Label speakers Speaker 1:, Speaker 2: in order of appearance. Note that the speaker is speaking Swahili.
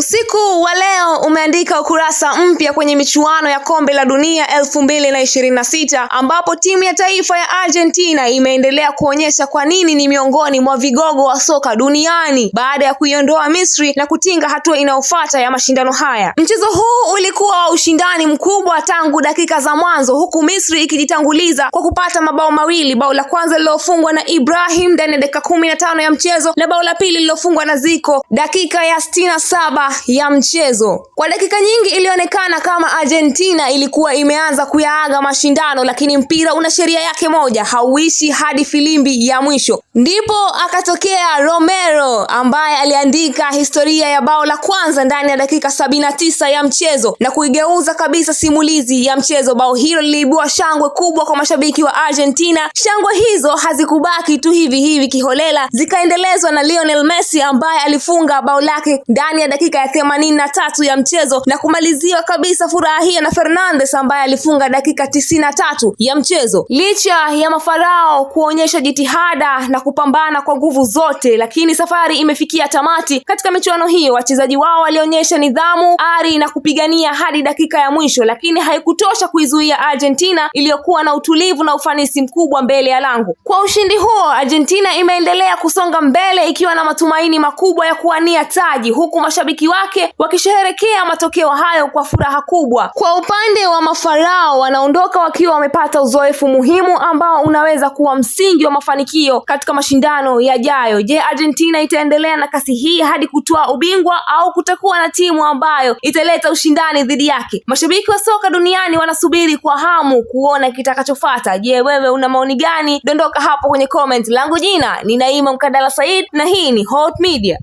Speaker 1: Usiku wa leo umeandika ukurasa mpya kwenye michuano ya kombe la dunia 2026 ambapo timu ya taifa ya Argentina imeendelea kuonyesha kwa nini ni miongoni mwa vigogo wa soka duniani baada ya kuiondoa Misri na kutinga hatua inayofuata ya mashindano haya. Mchezo huu ulikuwa wa ushindani mkubwa tangu dakika za mwanzo, huku Misri ikijitanguliza kwa kupata mabao mawili, bao la kwanza lilofungwa na Ibrahim ndani ya dakika 15 ya mchezo na bao la pili lilofungwa na Zico dakika ya 67 ya mchezo. Kwa dakika nyingi ilionekana kama Argentina ilikuwa imeanza kuyaaga mashindano, lakini mpira una sheria yake moja, hauishi hadi filimbi ya mwisho. Ndipo akatokea Romero ambaye aliandika historia ya bao la kwanza ndani ya dakika 79 ya mchezo na kuigeuza kabisa simulizi ya mchezo. Bao hilo liliibua shangwe kubwa kwa mashabiki wa Argentina. Shangwe hizo hazikubaki tu hivi hivi kiholela, zikaendelezwa na Lionel Messi ambaye alifunga bao lake ndani ya dakika ya 83 ya mchezo na kumaliziwa kabisa furaha hiyo na Fernandes ambaye alifunga dakika 93 ya mchezo. Licha ya mafarao kuonyesha jitihada na kupambana kwa nguvu zote, lakini safari imefikia tamati. Katika michuano hiyo wachezaji wao walionyesha nidhamu, ari na kupigania hadi dakika ya mwisho, lakini haikutosha kuizuia Argentina iliyokuwa na utulivu na ufanisi mkubwa mbele ya lango. Kwa ushindi huo, Argentina imeendelea kusonga mbele ikiwa na matumaini makubwa ya kuwania taji, huku mashabiki wake wakisherehekea matokeo hayo kwa furaha kubwa. Kwa upande wa mafarao, wanaondoka wakiwa wamepata uzoefu muhimu ambao unaweza kuwa msingi wa mafanikio katika mashindano yajayo. Je, Argentina itaendelea na kasi hii hadi kutoa ubingwa au kutakuwa na timu ambayo italeta ushindani dhidi yake? Mashabiki wa soka duniani wanasubiri kwa hamu kuona kitakachofuata. Je, wewe una maoni gani? Dondoka hapo kwenye comment. Langu jina ni Naima Mkandala Said na hii ni Hot Media.